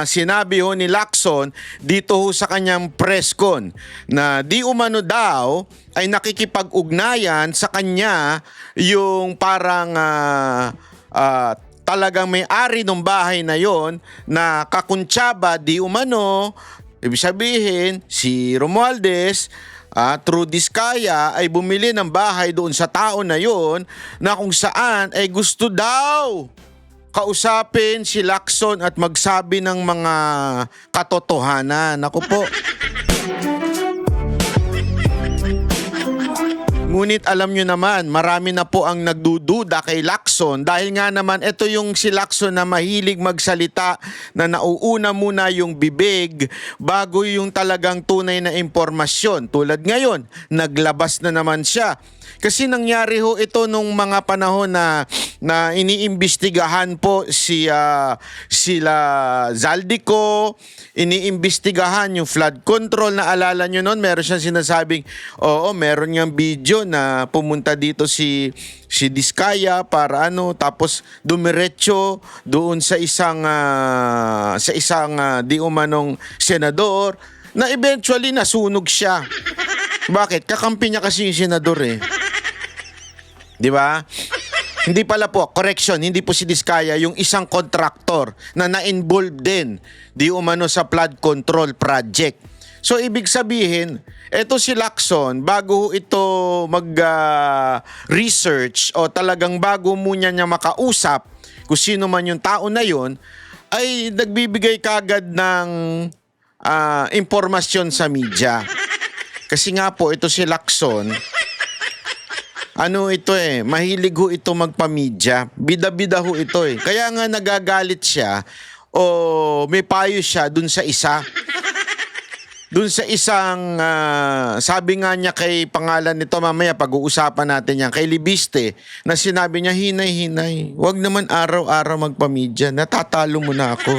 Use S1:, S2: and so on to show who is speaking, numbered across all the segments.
S1: Sinabi ho ni Lacson dito ho sa kanyang press con na di umano daw ay nakikipag-ugnayan sa kanya yung parang talagang may-ari ng bahay na yon na kakuntsaba di umano. Ibig sabihin, si Romualdez through Diskaya ay bumili ng bahay doon sa tao na yon na kung saan ay gusto daw kausapin si Lacson at magsabi ng mga katotohanan. Ako po. Ngunit alam nyo naman, marami na po ang nagdududa kay Lacson dahil nga naman ito yung si Lacson na mahilig magsalita na nauuna muna yung bibig bago yung talagang tunay na impormasyon. Tulad ngayon, naglabas na naman siya. Kasi nangyari ho ito nung mga panahon na iniimbestigahan po sila Zaldico, iniimbestigahan yung flood control. Na alala nyo noon, meron siyang sinasabing, oo, meron niyang video na pumunta dito si Diskaya para tapos dumiretso doon sa isang di umanong senador na eventually nasunog siya. Bakit? Kakampi niya kasi yung senador eh. Di ba? Hindi pala po, correction, hindi po si Diskaya, yung isang contractor na na-involve din di umano sa flood control project. So ibig sabihin, eto si Lacson, bago ito mag-research o talagang bago muna niya makausap kung sino man yung tao na yon, ay nagbibigay kagad ng impormasyon sa media. Kasi nga po, ito si Lacson, mahilig ho ito magpamedya. Bida-bida ho ito eh. Kaya nga nagagalit siya o may payo siya dun sa isa. Dun sa isang, sabi nga niya kay pangalan nito, mamaya pag-uusapan natin yan, kay Libiste, na sinabi niya, hinay-hinay, wag naman araw-araw magpamedya, natatalo mo na ako.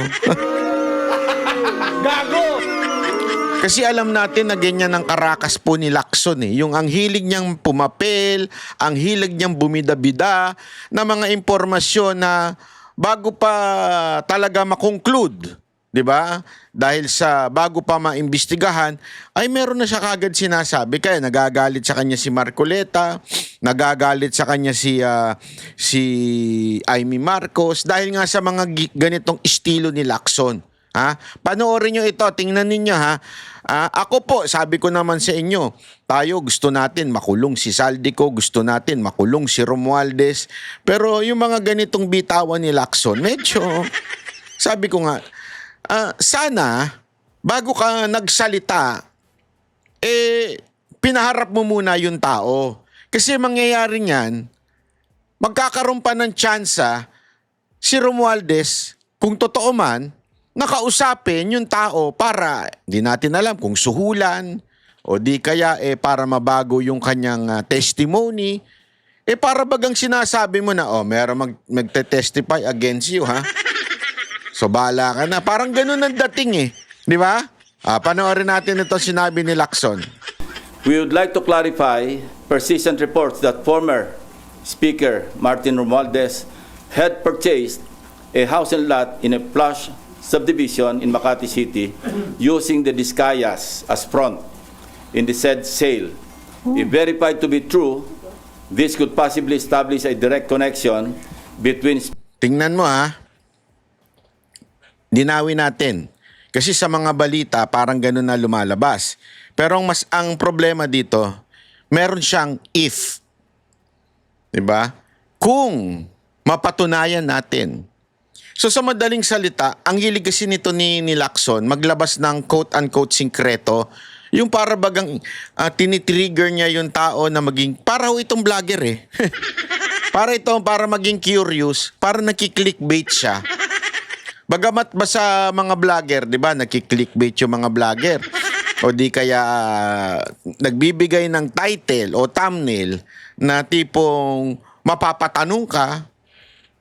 S2: Gago!
S1: Kasi alam natin na ganyan ang karakas po ni Lacson eh. Yung ang hilig niyang pumapel, ang hilig niyang bumida-bida na mga impormasyon na bago pa talaga makonclude, di ba? Dahil sa bago pa maimbestigahan, ay meron na siya kagad sinasabi. Kaya nagagalit sa kanya si Marcoleta, nagagalit sa kanya si Amy Marcos dahil nga sa mga ganitong estilo ni Lacson. Panoorin nyo ito, tingnan ninyo ha. Ako po, sabi ko naman sa inyo, tayo gusto natin makulong si Zaldico, gusto natin makulong si Romualdez. Pero yung mga ganitong bitawan ni Lacson, medyo, sabi ko nga, sana, bago ka nagsalita, pinaharap mo muna yung tao. Kasi mangyayari niyan, magkakaroon pa ng tsansa si Romualdez, kung totoo man, nakausapin yung tao para, hindi natin alam kung suhulan o di kaya para mabago yung kanyang testimony. Para bagang sinasabi mo na, meron magte-testify against you ha. So bahala ka na. Parang ganun ang dating eh. Di ba? Panoorin natin ito sinabi ni Lacson.
S2: We would like to clarify persistent reports that former Speaker Martin Romualdez had purchased a house and lot in a plush subdivision in Makati City using the Diskayas as front in the said sale. If verified to be true, this could possibly establish a direct connection between...
S1: Tingnan mo ha. Dinawin natin. Kasi sa mga balita, parang ganun na lumalabas. Pero ang problema dito, meron siyang if. Diba? Kung mapatunayan natin. So sa madaling salita, ang hilig kasi nito ni Lacson maglabas ng quote-unquote sikreto, yung para bagang tinitrigger niya yung tao na maging, para ho itong vlogger eh. para maging curious, para nakiklickbait siya. Bagamat ba sa mga vlogger, di ba, nakiklickbait yung mga vlogger. O di kaya nagbibigay ng title o thumbnail na tipong mapapatanong ka,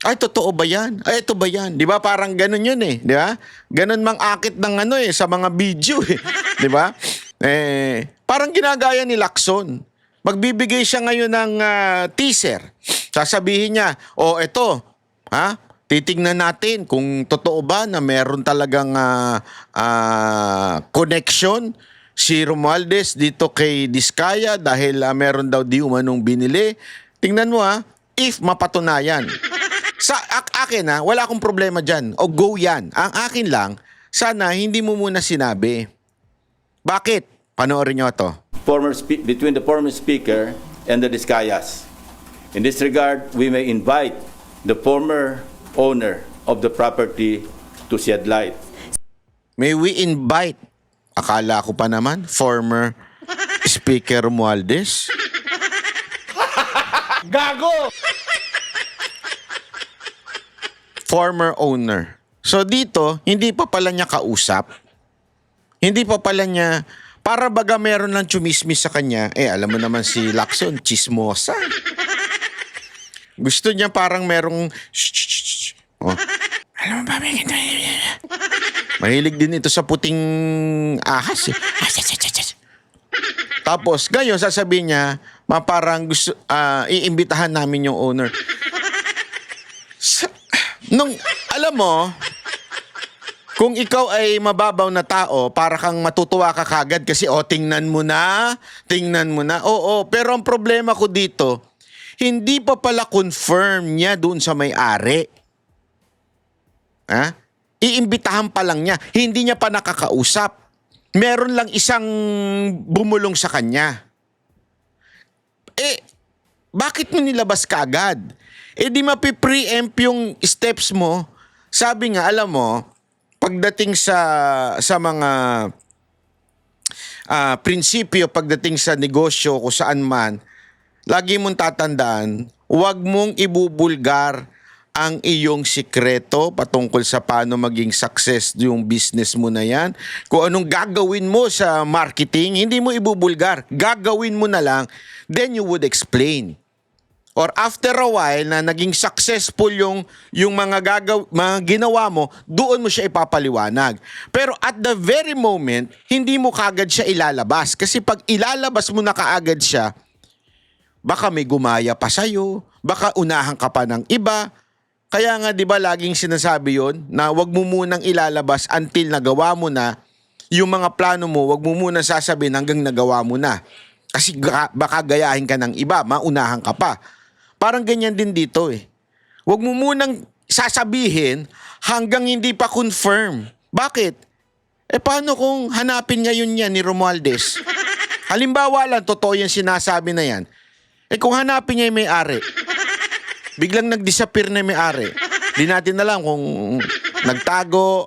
S1: ay, totoo ba yan? Ay, ito ba yan? Di ba? Parang ganun yun eh. Di ba? Ganun mang akit ng sa mga video eh. Di ba? Parang ginagaya ni Lacson. Magbibigay siya ngayon ng teaser. Sasabihin niya, ito, Titignan natin kung totoo ba na meron talagang connection si Romualdez dito kay Diskaya dahil meron daw di umanong binili. Tingnan mo if mapatunayan. Sa akin wala akong problema dyan. O go yan. Ang akin lang, sana hindi mo muna sinabi. Bakit? Panoorin nyo to.
S2: Between the former speaker and the Discayas. In this regard, we may invite the former owner of the property to shed light.
S1: May we invite, akala ko pa naman, former Speaker Romualdez?
S2: Gago!
S1: Former owner. So dito, hindi pa pala niya kausap. Hindi pa pala niya, para baga meron lang chumismis sa kanya, alam mo naman si Lacson, chismosa. Gusto niya parang merong, oh. Alam mo ba, mahilig din ito sa puting ahas. Tapos, ngayon, sasabihin niya, parang gusto, iimbitahan namin yung owner. Alam mo, kung ikaw ay mababaw na tao, para kang matutuwa ka kagad kasi, tingnan mo na. Oo, pero ang problema ko dito, hindi pa pala confirm niya doon sa may-ari. Iimbitahan pa lang niya. Hindi niya pa nakakausap. Meron lang isang bumulong sa kanya. Bakit mo nilabas kaagad? Di mapipreempt yung steps mo. Sabi nga, alam mo, pagdating sa mga prinsipyo, pagdating sa negosyo, kung saan man, lagi mong tatandaan, huwag mong ibubulgar ang iyong sikreto patungkol sa paano maging success yung business mo na yan. Kung anong gagawin mo sa marketing, hindi mo ibubulgar. Gagawin mo na lang, then you would explain. Or after a while na naging successful yung mga ginawa mo, doon mo siya ipapaliwanag. Pero at the very moment, hindi mo kagad siya ilalabas. Kasi pag ilalabas mo na kaagad siya, baka may gumaya pa sa'yo, baka unahan ka pa ng iba. Kaya nga 'di ba laging sinasabi 'yon na wag mo munang ilalabas until nagawa mo na yung mga plano mo, wag mo munang sasabihin hanggang nagawa mo na. Kasi baka gayahin ka ng iba, maunahan ka pa. Parang ganyan din dito Wag mo munang sasabihin hanggang hindi pa confirm. Bakit? Paano kung hanapin ngayon yan ni Romualdez? Halimbawa lang, totoo yung sinasabi na yan. Kung hanapin niya yung may-ari, biglang nag-disappear na yung may-ari. Di natin alam kung nagtago,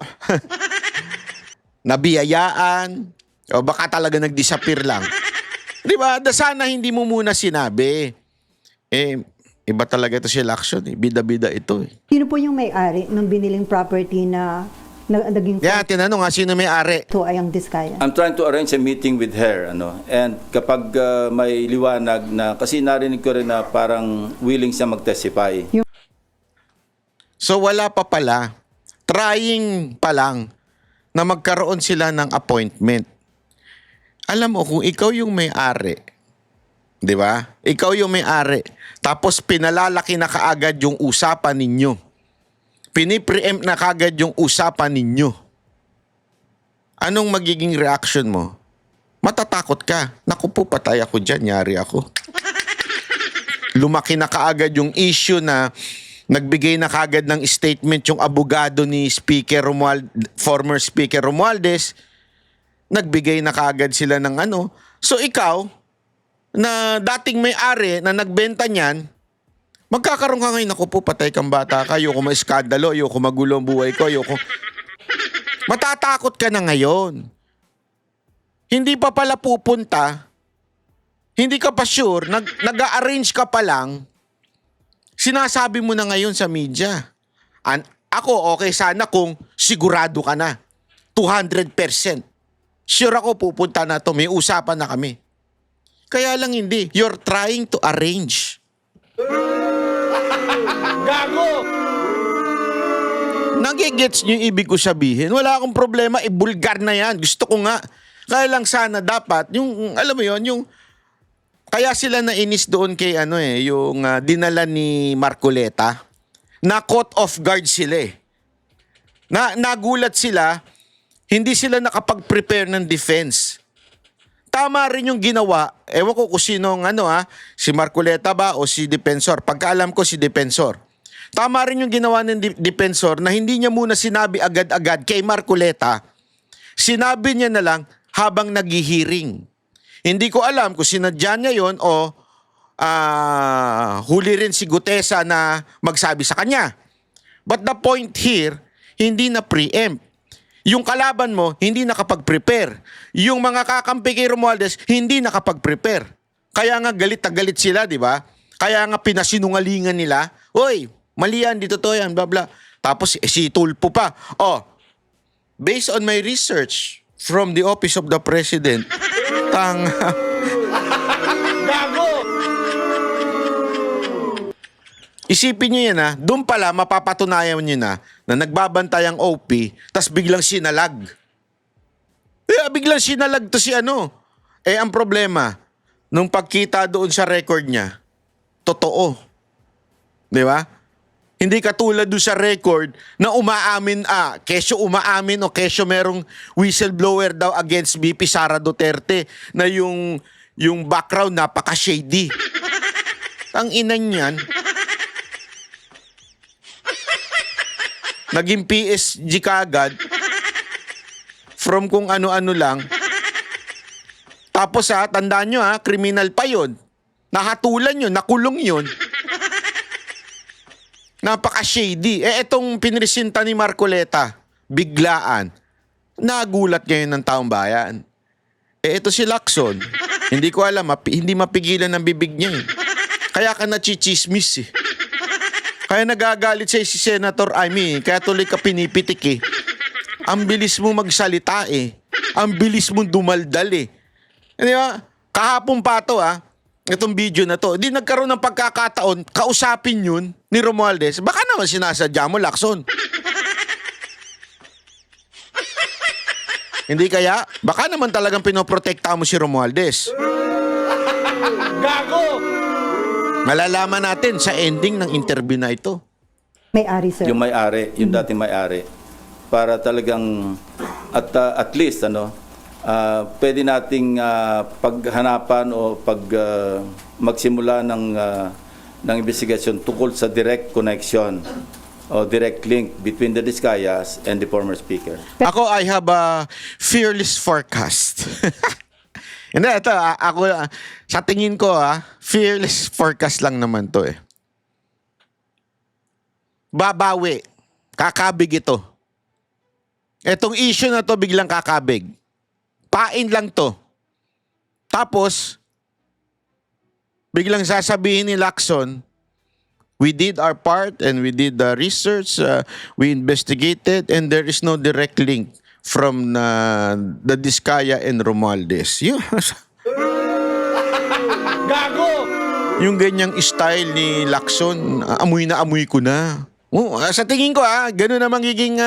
S1: nabiyayaan, o baka talaga nag-disappear lang. Di ba? Sana hindi mo muna sinabi. Iba talaga ito si Lacson. Bida-bida ito.
S3: Sino po yung may-ari ng biniling property na naging
S1: Tinanong sino may-ari?
S3: ito ay ang Diskaya?
S2: I'm trying to arrange a meeting with her, and kapag may liwanag na, kasi narinig ko rin na parang willing siya mag-testify.
S1: So wala pa pala. Trying pa lang na magkaroon sila ng appointment. Alam mo, kung ikaw yung may-ari, di ba? Ikaw yung may-ari. Tapos pinalalaki na kaagad yung usapan ninyo. Pinipreempt na kagad yung usapan ninyo. Anong magiging reaction mo? Matatakot ka. Naku po, patay ako dyan. Yari ako. Lumaki na kaagad yung issue na nagbigay na kagad ng statement yung abogado ni former Speaker Romualdez. Nagbigay na kagad sila ng So ikaw, na dating may-ari na nagbenta niyan, magkakaroon ka ngayon, ako po, patay kang bata ka, ayoko ma-iskandalo, ayoko magulo ang buhay ko, ayoko. Matatakot ka na ngayon. Hindi pa pala pupunta, hindi ka pa sure, nag-a-arrange ka pa lang, sinasabi mo na ngayon sa media. Ako, okay sana kung sigurado ka na, 200%. Sure ako pupunta na to, may usapan na kami. Kaya lang hindi, you're trying to arrange.
S2: Gago!
S1: Nagigets niyo yung ibig ko sabihin? Wala akong problema, ibulgar na yan. Gusto ko nga. Kaya lang sana dapat, yung, alam mo yon yung, kaya sila nainis doon kay yung dinala ni Marcoleta. na caught off guard sila eh. Nagulat sila, hindi sila nakapag-prepare ng defense. Tama rin yung ginawa, ewan ko kung sinong si Marcoleta ba o si Defensor. Pagkaalam ko si Defensor. Tama rin yung ginawa ng Defensor na hindi niya muna sinabi agad-agad kay Marcoleta. Sinabi niya na lang habang naghihiring. Hindi ko alam kung sinadya niya yon o huli rin si Gutesa na magsabi sa kanya. But the point here, hindi na preempt. Yung kalaban mo, hindi nakapag-prepare. Yung mga kakampi kay Romualdez, hindi nakapag-prepare. Kaya nga galit na galit sila, di ba? Kaya nga pinasinungalingan nila, "Oy, mali yan, dito to yan, bla bla." Tapos si Tulfo pa, based on my research from the Office of the President, isipin nyo yan doon pala mapapatunayan nyo na nagbabantay ang OP, tas biglang sinalag. Biglang sinalag to si ang problema, nung pagkita doon sa record niya, totoo. Di ba? Hindi katulad doon sa record na kesyo umaamin o kesyo merong whistleblower daw against VP Sara Duterte na yung background napaka-shady. Ang inan niyan, naging PSG kagad from kung ano-ano lang. Tapos tandaan nyo kriminal pa yun. Nahatulan yun, nakulong yun. Napaka-shady. Etong pinresinta ni Marcoleta, biglaan. Nagulat ngayon ng taong bayan. Ito si Lacson. Hindi ko alam, hindi mapigilan ng bibig niya eh. Kaya ka nachichismis eh. Kaya nagagalit siya si Senator Amy, kaya tuloy ka pinipitik eh. Ang bilis mo magsalita eh. Ang bilis mo dumaldal eh. Di ba? Kahapon pa to itong video na to. Di nagkaroon ng pagkakataon, kausapin yun ni Romualdez. Baka naman sinasadya mo, Lacson. Hindi kaya? Baka naman talagang pinoprotekta mo si Romualdez. Gago! Malalaman natin sa ending ng interview na ito.
S3: May-ari, sir.
S2: Yung may-ari, yung dating may-ari. Para talagang at least pwede nating paghanapan o magsimula ng investigasyon tungkol sa direct connection o direct link between the Discayas and the former speaker.
S1: Ako, I have a fearless forecast. Hindi, ito, ako, sa tingin ko, fearless forecast lang naman to eh. Babawi. Kakabig ito. Etong issue na to biglang kakabig. Pain lang to. Tapos, biglang sasabihin ni Lacson, we did our part and we did the research, we investigated, and there is no direct link from the Discaya and Romualdez. Gago! Yung ganyang style ni Lacson, amoy na amoy ko na. Sa tingin ko gano'n na magiging,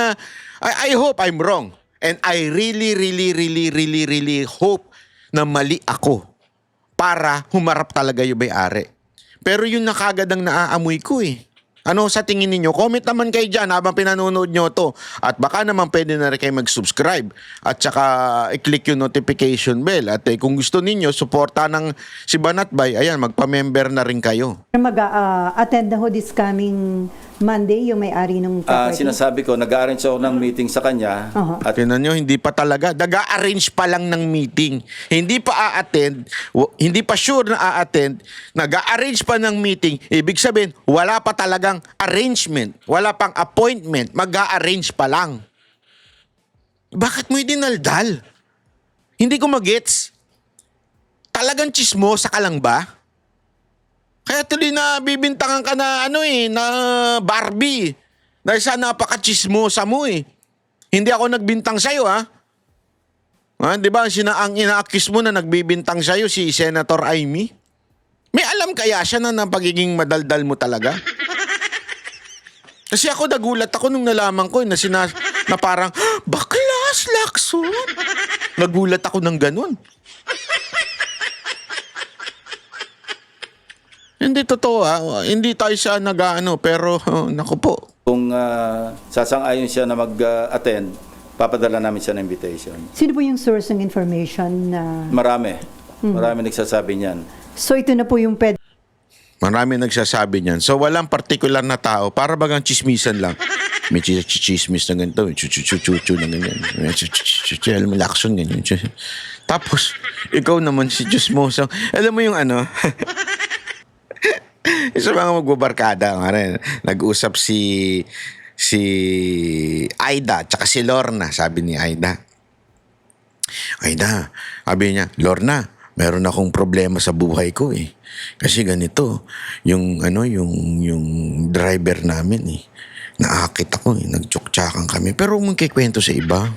S1: I hope I'm wrong. And I really hope na mali ako para humarap talaga yung may-ari. Pero yun na kagad ang naaamoy ko eh. Ano sa tingin ninyo? Comment naman kayo dyan habang pinanonood nyo to. At baka naman pwede na rin kayo mag-subscribe. At saka i-click yung notification bell. At kung gusto ninyo, suporta ng si Banatbay, ayan, magpa-member na rin kayo.
S3: Mag-attend na ho this coming Monday, yung may-ari ng property.
S2: Sinasabi ko, nag-arrange ako ng meeting sa kanya.
S1: At tinan nyo, hindi pa talaga. Nag-arrange pa lang ng meeting. Hindi pa a-attend. Hindi pa sure na a-attend. Nag-arrange pa ng meeting. Ibig sabihin, wala pa talagang arrangement. Wala pang appointment. Mag-arrange pa lang. Bakit mo dinaldal? Hindi ko magets. Talagang chismosa ka lang ba? Kaya tuloy na bibintangan ka na na Barbie. Dahil sa napaka-chismosa mo eh. Hindi ako nagbintang sa'yo di ba ang ina-accuse mo na nagbibintang sa'yo si Senator Amy? May alam kaya siya na pagiging madaldal mo talaga? Kasi ako nagulat ako nung nalaman ko na parang, baklas, Lacson. Nagulat ako ng ganun. Hindi totoo Hindi tayo siya nag-ano, pero naku po.
S2: Kung sasang-ayon siya na mag-attend, papadala namin siya ng invitation.
S3: Sino po yung source ng information na...
S2: Marami. Marami nagsasabi niyan.
S3: So ito na po yung pwede
S1: Marami nagsasabi niyan. So walang particular na tao, para bagang chismisan lang. May chismis na ganito, may chuchu na ganyan. May alam mo, lakson ganyan. Tapos, ikaw naman si Chismoso. Alam mo yung ano, sa mga magbabarkada, nag-usap si Aida, tsaka si Lorna, sabi ni Aida. Aida, sabi niya, Lorna, meron akong problema sa buhay ko eh. Kasi ganito, yung driver namin eh. Naakit ako eh, nagtsuktsakan kami. Pero huwag mong kikwento sa iba.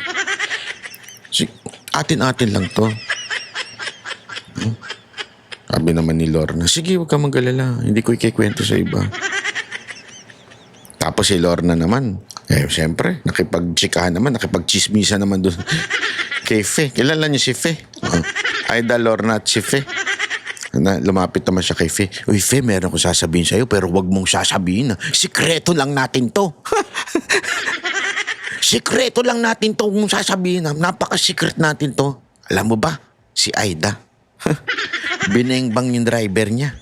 S1: Atin-atin lang to. Sabi naman ni Lorna, sige, huwag ka mag-alala. Hindi ko ikikwento sa iba. Tapos si Lorna naman, siyempre, nakipag-chikahan naman, nakipag-chismisa naman doon. Kay Fe. Kilala niyo si Fe? Aida, Lorna at si Fe. Lumapit naman siya kay Fe. Uy, Fe, meron ko sasabihin sa'yo, pero wag mong sasabihin. Sikreto lang natin to. Sikreto lang natin to kung sasabihin. Napaka-secret natin to. Alam mo ba, si Aida, binengbang yung driver niya.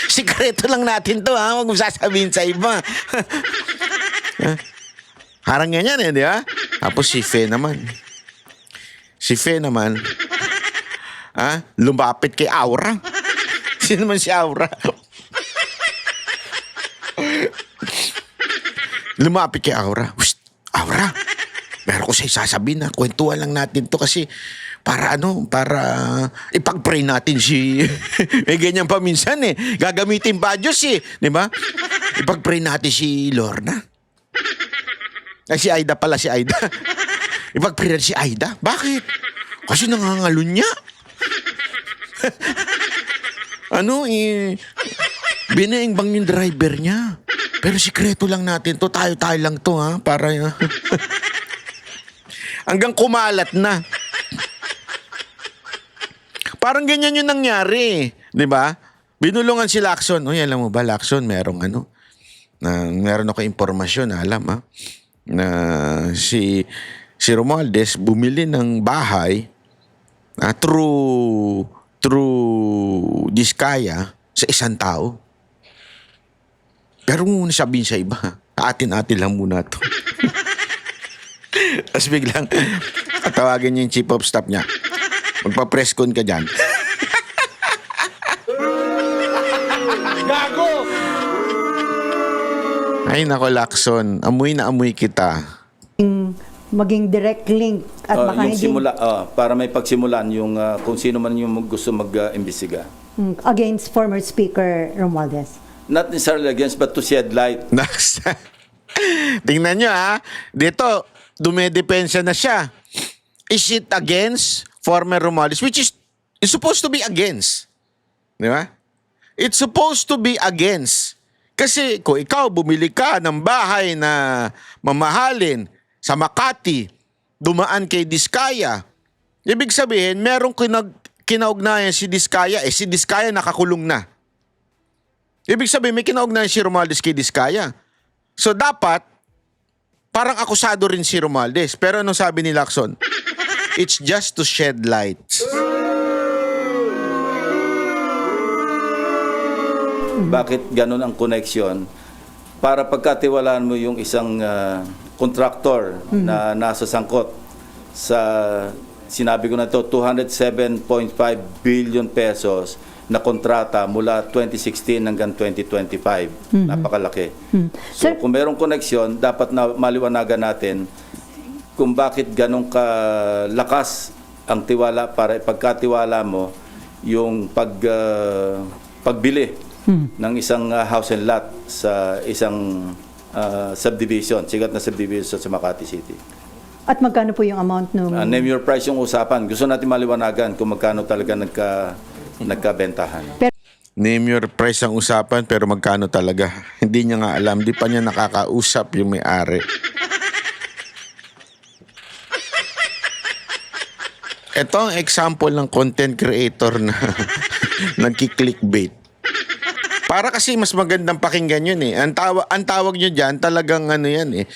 S1: Sikreto lang natin to, wag mong sasabihin sa iba. Harang ganyan di ba? Tapos si Fe naman. Lumapit kay Aura. Sino naman si Aura? Lumapit kay Aura. Aura, meron ko sa'yo sasabihin na kwentuhan lang natin to kasi para ipag-pray natin si... May ganyan pa minsan eh. Gagamitin pa Diyos eh. Di ba? Ipag-pray natin si Lorna. Ay, si Aida pala, si Aida. Ipag-pray natin si Aida. Bakit? Kasi nangangalun niya. Binengbang yung driver niya. Pero sikreto lang natin to. Tayo-tayo lang to, para... Hanggang kumalat na. Parang ganyan yung nangyari. Di ba? Binulungan si Lacson. Uy, alam mo ba, Lacson, meron ako impormasyon, na si Romualdez bumili ng bahay through Diskaya sa isang tao. Pero muna sabihin sa iba, atin-atin lang muna to. Tapos biglang tawagin niya yung chief of staff niya. Magpa-press con ka dyan.
S2: Gago!
S1: Ay nako, Lacson, amoy na amoy kita.
S3: maging direct link at baka
S2: yung
S3: hindi
S2: para may pagsimulan yung kung sino man yung gusto mag-imbestiga.
S3: Against former Speaker Romualdez.
S2: Not necessarily against, but to shed light.
S1: Tingnan nyo dito, dumedepensa na siya. Is it against former Romualdez? Which is it's supposed to be against. Di ba? It's supposed to be against. Kasi kung ikaw bumili ka ng bahay na mamahalin sa Makati, dumaan kay Diskaya, ibig sabihin, merong kinaugnayan si Diskaya, si Diskaya nakakulong na. Ibig sabihin, may kinaugnayan si Romualdez kay Diskaya. So dapat, parang akusado rin si Romualdez. Pero anong sabi ni Lacson? It's just to shed light.
S2: Bakit ganun ang connection? Para pagkatiwalaan mo yung isang contractor na nasa sangkot sa, sinabi ko na to, 207.5 billion pesos na kontrata mula 2016 hanggang 2025. Napakalaki. So kung merong connection, dapat na maliwanagan natin kung bakit ganun kalakas ang tiwala para ipagkatiwala mo yung pagbili ng isang house and lot sa isang subdivision, sigat na subdivision sa Makati City.
S3: At magkano po yung amount nung...
S2: Name your price yung usapan. Gusto natin maliwanagan kung magkano talaga nagkabentahan.
S1: Name your price ang usapan, pero magkano talaga? Hindi niya nga alam. Di pa niya nakakausap yung may-ari. Ito ang example ng content creator na nagki-clickbait. Para kasi mas magandang pakinggan yun eh. Ang tawag nyo dyan, talagang ano yan eh.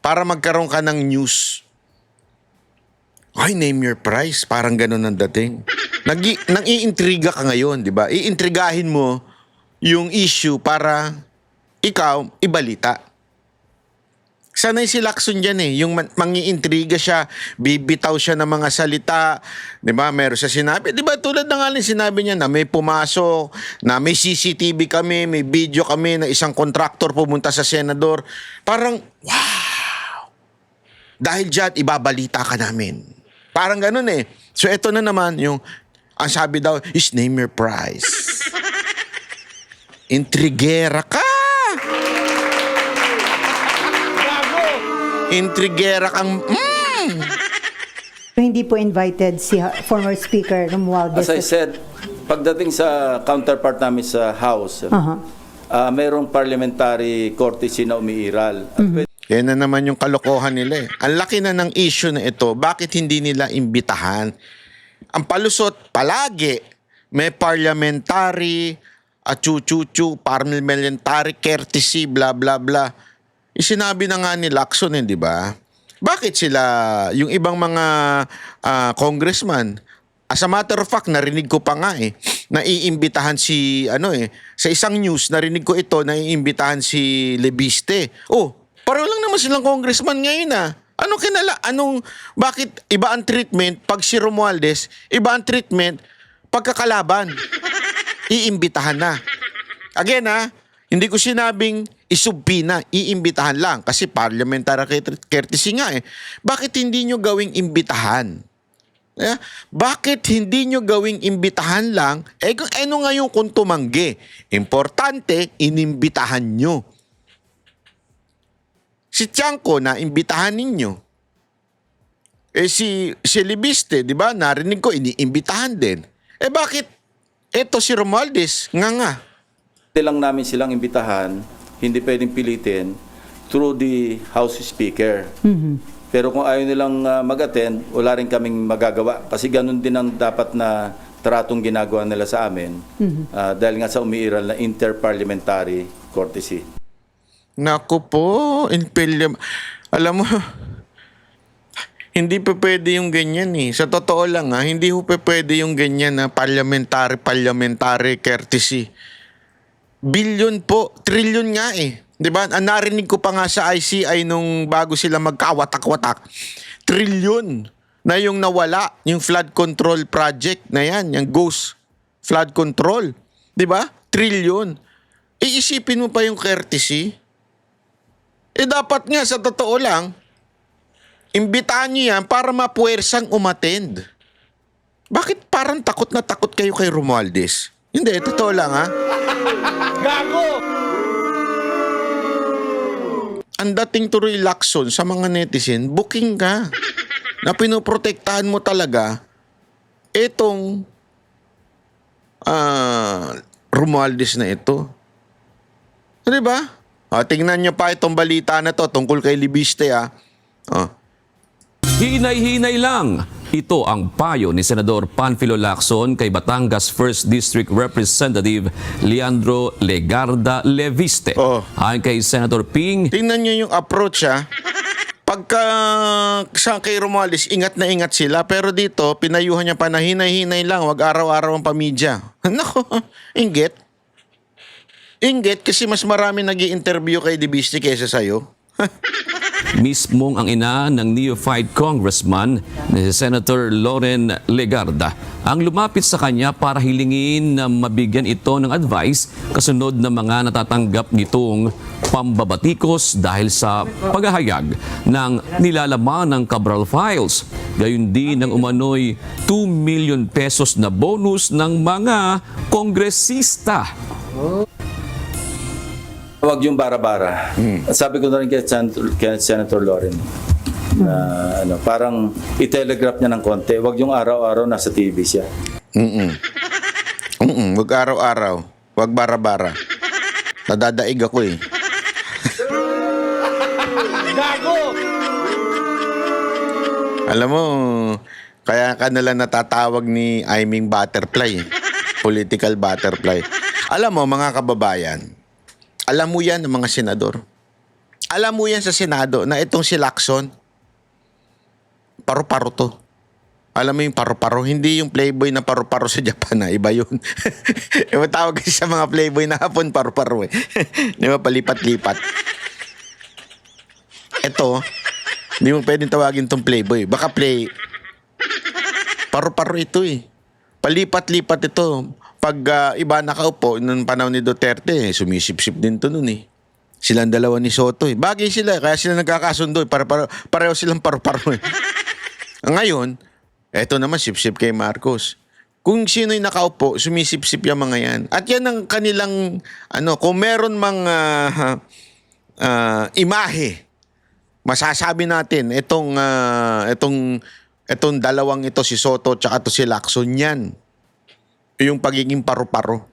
S1: Para magkaroon ka ng news. Ay, name your price. Parang ganun ang dating. Nang-iintriga ka ngayon, di ba? Iintrigahin mo yung issue para ikaw ibalita. Sanay si Lacson dyan eh. Yung mangiintriga siya, bibitaw siya ng mga salita. Di ba? Meron siya sinabi. Di ba? Tulad na nga sinabi niya na may pumasok, na may CCTV kami, may video kami na isang kontraktor pumunta sa senador. Parang, wow! Dahil dyan, ibabalita ka namin. Parang ganun eh. So, eto na naman yung, ang sabi daw, is name your price. Intrigera ka! Intrigera kang...
S3: Hindi po invited si former Speaker Romualdez.
S2: As I said, pagdating sa counterpart namin sa House, mayroong parliamentary courtesy na umiiral. At
S1: Yan na naman yung kalokohan nila eh. Ang laki na ng issue na ito, bakit hindi nila imbitahan? Ang palusot, palagi, may parliamentary, parliamentary courtesy, bla bla bla. Isinabi na nga ni Lacson di ba? Bakit sila, yung ibang mga congressman, as a matter of fact, narinig ko pa nga naiimbitahan si, sa isang news, narinig ko ito, naiimbitahan si Lebiste. Oh, pareho lang naman silang congressman ngayon bakit iba ang treatment pag si Romualdez, iba ang treatment pagkakalaban? Iimbitahan na. Again hindi ko sinabing isubpina, iimbitahan lang kasi parliamentary courtesy nga eh. Bakit hindi nyo gawing imbitahan? Bakit hindi nyo gawing imbitahan lang? Kung ano nga yung kung tumanggi? Importante, inimbitahan nyo. Si Tiangco na imbitahan ninyo. Si Libiste, di ba? Narinig ko, iniimbitahan din. Bakit? Eto si Romualdez, nga.
S2: Hindi lang namin silang imbitahan, hindi pwedeng pilitin through the House Speaker. Pero kung ayaw nilang mag-attend, wala rin kaming magagawa. Kasi ganun din ang dapat na tratong ginagawa nila sa amin dahil nga sa umiiral na interparliamentary courtesy.
S1: Naku po, alam mo, hindi pa pwede yung ganyan eh. Sa totoo lang hindi pa pwede yung ganyan na parliamentary courtesy. Billion po, trillion nga eh. 'Di ba? Narinig ko pa nga sa ICI nung bago sila magkawatak-watak. Trillion na yung nawala, yung flood control project na yan, yung ghost flood control. 'Di ba? Trillion. Iisipin mo pa yung courtesy? Dapat nga sa totoo lang, imbitahan niyo yan para mapuwersang umattend. Bakit parang takot na takot kayo kay Romualdez? Hindi, totoo lang Gago! Ang dating tuloy Lacson sa mga netizen, booking ka. Na pinoprotektahan mo talaga itong Romualdez na ito. Di ba? Tingnan nyo pa itong balita na to tungkol kay Libiste
S4: Hinay-hinay lang. Ito ang payo ni Senador Panfilo Lacson kay Batangas 1st District Representative Leandro Legarda Leviste. Ayon kay Senator Ping,
S1: tingnan nyo yung approach Pagka sa kay Romualdez, ingat na ingat sila. Pero dito, pinayuhan niya pa na hinay-hinay lang. Wag araw-araw ang pamidya. Nako, inggit. Inggit kasi mas marami nag-i-interview kay Libiste kaysa sa'yo.
S4: mismong ang ina ng neophyte congressman na si Senator Loren Legarda ang lumapit sa kanya para hilingin na mabigyan ito ng advice kasunod ng mga natatanggap nitong pambabatikos dahil sa paghahayag ng nilalaman ng Cabral Files. Gayun din ang umano'y 2 million pesos na bonus ng mga kongresista.
S2: Huwag yung bara-bara. Sabi ko na rin kay Senator Loren na parang i-telegraph niya ng konti. Huwag yung araw-araw nasa TV siya.
S1: Huwag araw-araw. Huwag bara-bara. Nadadaig ako
S2: Gago!
S1: Alam mo, kaya ka nalang natatawag ni Aiming Butterfly. Political butterfly. Alam mo, mga kababayan, alam mo yan ng mga senador. Alam mo yan sa Senado na itong si Lacson, paru-paro to. Alam mo yung paru-paro, hindi yung playboy na paru-paro sa Japan na, iba yun. Yung tawag kasi sa mga playboy na hapon, paru-paro eh. Di ba, palipat-lipat. Ito, hindi mo pwedeng tawagin tong playboy. Baka paru-paro ito eh. Palipat-lipat ito. Pag iba nakaupo, nung panahon ni Duterte, sumisip-sip din to nun eh. Silang dalawa ni Soto eh. Bagay sila, kaya sila nagkakasundo eh. Pareho silang paru-paro eh. Ngayon, eto naman, sip-sip kay Marcos. Kung sino'y nakaupo, sumisip-sip yung mga yan. At yan ang kanilang, kung meron mang imahe, masasabi natin, itong dalawang ito, si Soto tsaka to si Lacson, yan. Yung pagiging paru-paro.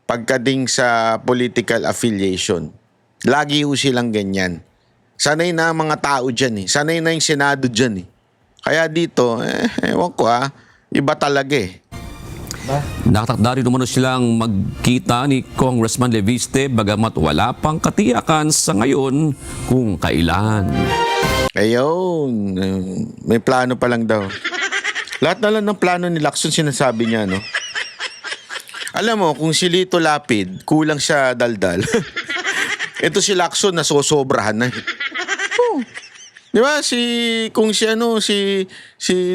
S1: Pagkading sa political affiliation. Lagi ho silang ganyan. Sanay na ang mga tao dyan eh. Sanay na yung Senado dyan eh. Kaya dito, ewan ko iba talaga eh.
S4: Nakatakda rin naman silang magkita ni Congressman Leviste bagamat wala pang katiyakan sa ngayon kung kailan.
S1: Ayun, may plano pa lang daw. Lahat na lang ng plano ni Lacson sinasabi niya, no? Alam mo, kung si Lito Lapid, kulang siya daldal. Ito si Lacson, nasosobrahan na. Di ba? Kung si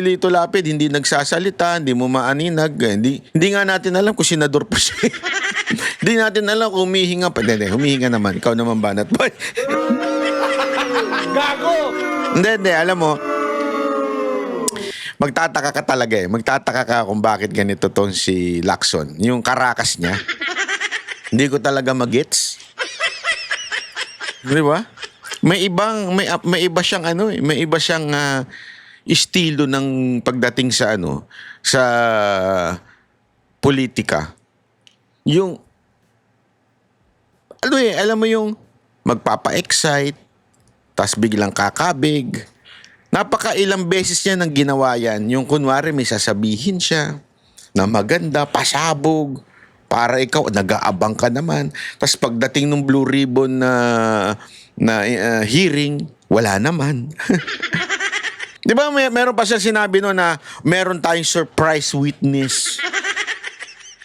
S1: Lito Lapid hindi nagsasalita, hindi mo maaninag, hindi nga natin alam kung senador pa siya. Hindi natin alam kung humihinga pa. Hindi, humihinga naman. Ikaw naman, Banat Boy. Gago! Hindi, alam mo, magtataka ka talaga eh. Magtataka ka kung bakit ganito tong si Lacson. Yung karakas niya. Hindi ko talaga magets. Di ba? May iba siyang may iba siyang estilo ng pagdating sa sa politika. Yung alam mo yung magpapa-excite, tas biglang kakabig. Napakailang beses niya nang ginawa yan. Yung kunwari may sasabihin siya na maganda, pasabog, para ikaw, nag-aabang ka naman. Tas pagdating ng Blue Ribbon na hearing, wala naman. Di ba meron pa siya sinabi no na meron tayong surprise witness.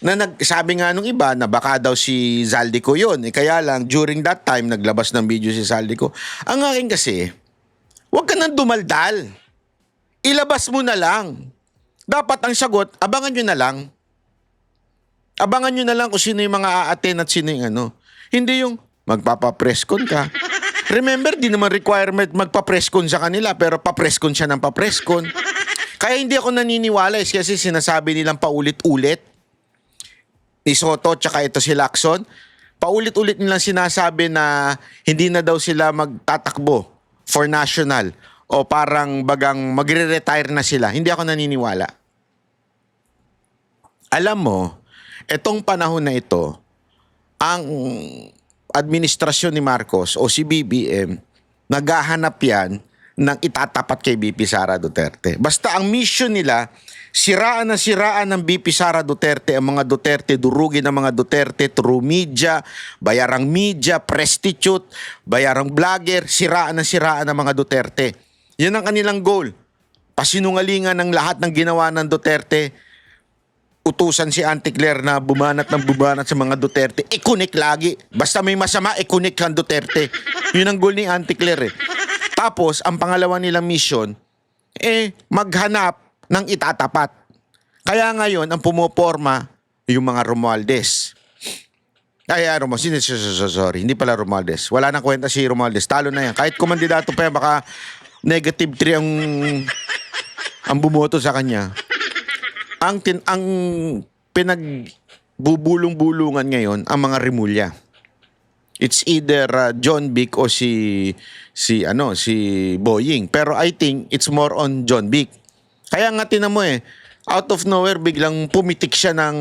S1: Na sabi nga nung iba na baka daw si Zaldico yun. Kaya lang, during that time, naglabas ng video si Zaldico. Ang akin kasi, huwag ka nang dumaldal. Ilabas mo na lang. Dapat ang sagot, abangan nyo na lang. Abangan nyo na lang kung sino yung mga a-attend at sino yung Hindi yung magpapa-presscon ka. Remember, di naman requirement magpa-presscon sa kanila, pero pa-presscon siya ng pa-presscon. Kaya hindi ako naniniwala kasi sinasabi nilang paulit-ulit. Ni Soto tsaka ito si Lacson. Paulit-ulit nilang sinasabi na hindi na daw sila magtatakbo for national o parang bagang magre-retire na sila. Hindi ako naniniwala. Alam mo, etong panahon na ito, ang administrasyon ni Marcos o si BBM, naghahanap yan ng itatapat kay BP Sara Duterte. Basta ang mission nila, siraan ng BP Sara Duterte, ang mga Duterte, durugin ang mga Duterte through media, bayarang media, prostitute, bayarang vlogger, siraan ng mga Duterte. Yan ang kanilang goal. Pasinungalingan ng lahat ng ginawa ng Duterte. Utusan si Auntie Claire na bumanat sa mga Duterte. I-connect lagi. Basta may masama, i-connect ang Duterte. Yun ang goal ni Auntie Claire eh. Tapos, ang pangalawa nilang mission, maghanap ng itatapat. Kaya ngayon, ang pumoporma, yung mga Romualdez. Sorry, hindi pala Romualdez. Wala nang kwenta si Romualdez. Talo na yan. Kahit kumandidato pa yan, baka negative 3 ang bumoto sa kanya. Ang pinagbubulong-bulungan ngayon ang mga Rimulya. It's either John Vic o si Boying. Pero I think it's more on John Vic. Kaya nga tinan mo out of nowhere biglang pumitik siya ng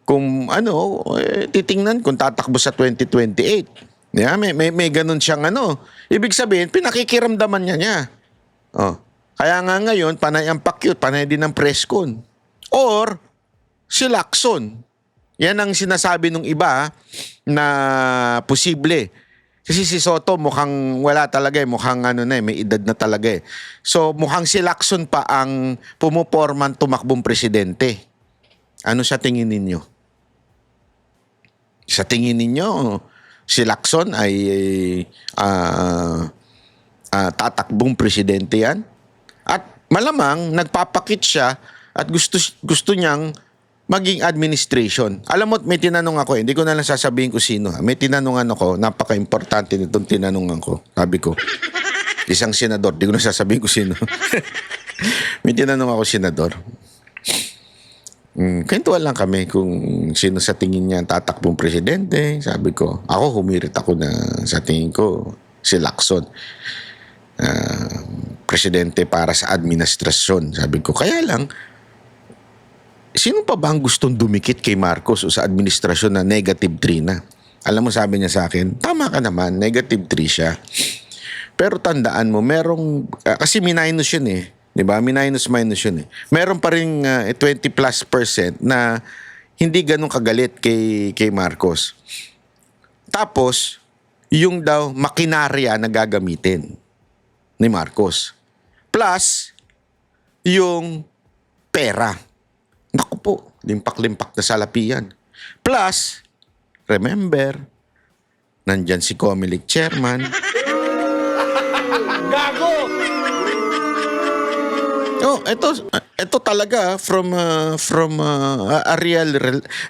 S1: kung titingnan kung tatakbo sa 2028. Yeah, may ganun siyang Ibig sabihin, pinakikiramdaman niya. Oh. Kaya nga ngayon, panay ang pakyut, panay din ang press con. or si Lacson. Yan ang sinasabi ng iba na posible. Kasi si Soto mukhang wala talaga eh. Mukhang may edad na talaga eh. So mukhang si Lacson pa ang pumuporman tumakbong presidente. Ano sa tingin ninyo? Sa tingin ninyo, si Lacson ay tatakbong presidente yan? At malamang nagpapakit siya at gusto niyang maging administration. Alam mo, may tinanong ako, hindi ko na lang sasabihin ko sino. May tinanongan ako, napaka-importante nitong tinanongan ko. Sabi ko, isang senador, hindi ko na sasabihin ko sino. May tinanong ako, senador. Kwentuhan lang kami kung sino sa tingin niya ang tatakbong presidente. Sabi ko, ako humirit ako na sa tingin ko, si Lacson. Presidente para sa administrasyon. Sabi ko, kaya lang, sino pa ba ang gustong dumikit kay Marcos o sa administrasyon na -3 na? Alam mo, sabi niya sa akin, tama ka naman, -3 siya. Pero tandaan mo, kasi minus yun eh. Diba? Minus yun eh. Meron pa rin 20+% na hindi ganun kagalit kay Marcos. Tapos, yung daw makinarya na gagamitin ni Marcos. Plus, yung pera. Naku po, limpak-limpak na salapian. Plus, remember, nandyan si Comelec chairman.
S2: Gago!
S1: Oh, ito talaga from a real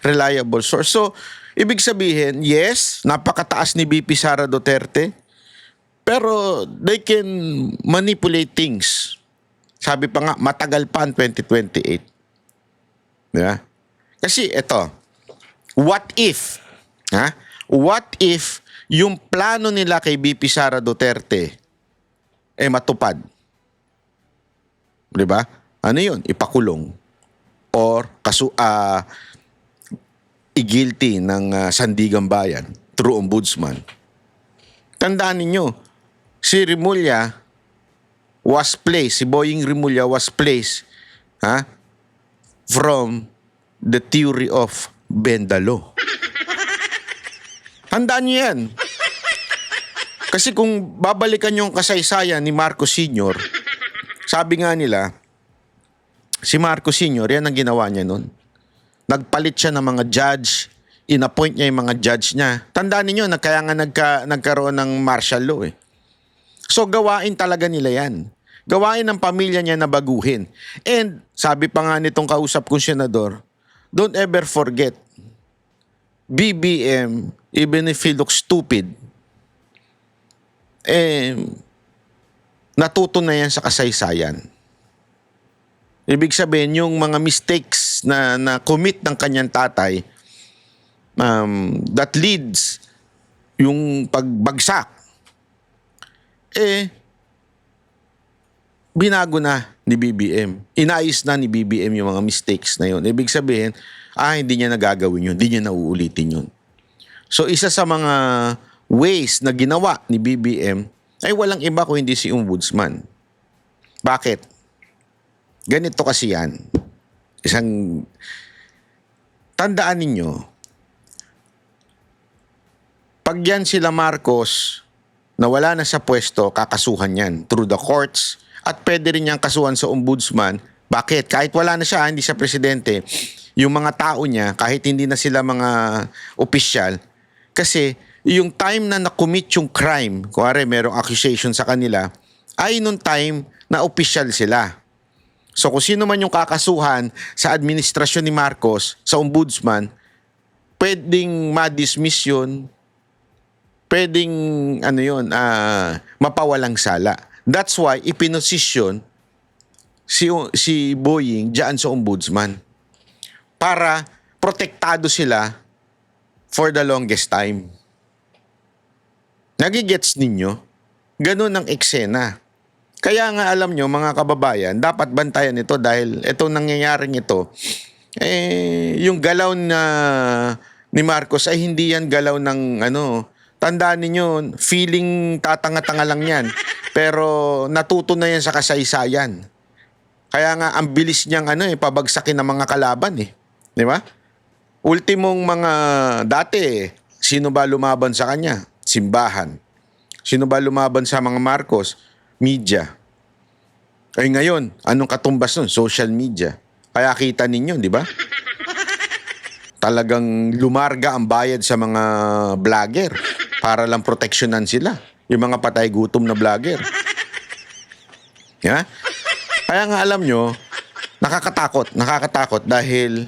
S1: reliable source. So, ibig sabihin, yes, napakataas ni BP Sara Duterte, pero they can manipulate things. Sabi pa nga, matagal pa ang 2028. Diba? Kasi ito, what if yung plano nila kay BP Sara Duterte matupad? Diba? Ano yun? Ipakulong or i-guilty ng Sandigan Bayan through ombudsman. Tandaan ninyo, si Boying Rimulya was placed from the theory of Bendalo. Tandaan niyo yan. Kasi kung babalikan yung kasaysayan ni Marcos Sr., sabi nga nila, si Marcos Sr., yan ang ginawa niya nun. Nagpalit siya ng mga judge, inappoint niya yung mga judge niya. Tandaan niyo, kaya nga nagkaroon ng martial law eh. So gawain talaga nila yan. Gawain ng pamilya niya na baguhin. And sabi pa nga nitong kausap kong senador, don't ever forget, BBM, even if he looks stupid, natuto na yan sa kasaysayan. Ibig sabihin, yung mga mistakes na commit ng kanyang tatay, that leads yung pagbagsak, binago na ni BBM. Inayos na ni BBM yung mga mistakes na yun. Ibig sabihin, hindi niya nagagawin yun, hindi niya nauulitin yun. So, isa sa mga ways na ginawa ni BBM ay walang iba kung hindi si ombudsman. Bakit? Ganito kasi yan. Tandaan ninyo, pag yan sila Marcos na wala na sa pwesto, kakasuhan yan through the courts at pwede rin niyang kasuhan sa ombudsman. Bakit? Kahit wala na siya, hindi siya presidente, yung mga tao niya, kahit hindi na sila mga opisyal, kasi yung time na na-commit yung crime, kuwari merong accusation sa kanila, ay nung time na opisyal sila. So kung sino man yung kakasuhan sa administrasyon ni Marcos, sa ombudsman, pwedeng ma-dismiss yun, pwedeng mapawalang sala. That's why ipinosisyon si Boying diyan sa ombudsman para protektado sila for the longest time. Nagigets ninyo? Ganun ang eksena. Kaya nga alam nyo, mga kababayan, dapat bantayan ito dahil itong nangyayaring ito, yung galaw ni Marcos ay hindi yan galaw ng tandaan ninyo, feeling tatanga-tanga lang yan. Pero natuto na yan sa kasaysayan. Kaya nga ang bilis niyang pabagsakin ng mga kalaban eh. Di ba? Ultimong mga dati, sino ba lumaban sa kanya? Simbahan. Sino ba lumaban sa mga Marcos? Media. Ay ngayon, anong katumbas nun? Social media. Kaya kita ninyo, di ba? Talagang lumarga ang bayad sa mga vlogger para lang proteksyonan sila. Yung mga patay gutom na vlogger. Yeah? Kaya nga alam nyo, nakakatakot dahil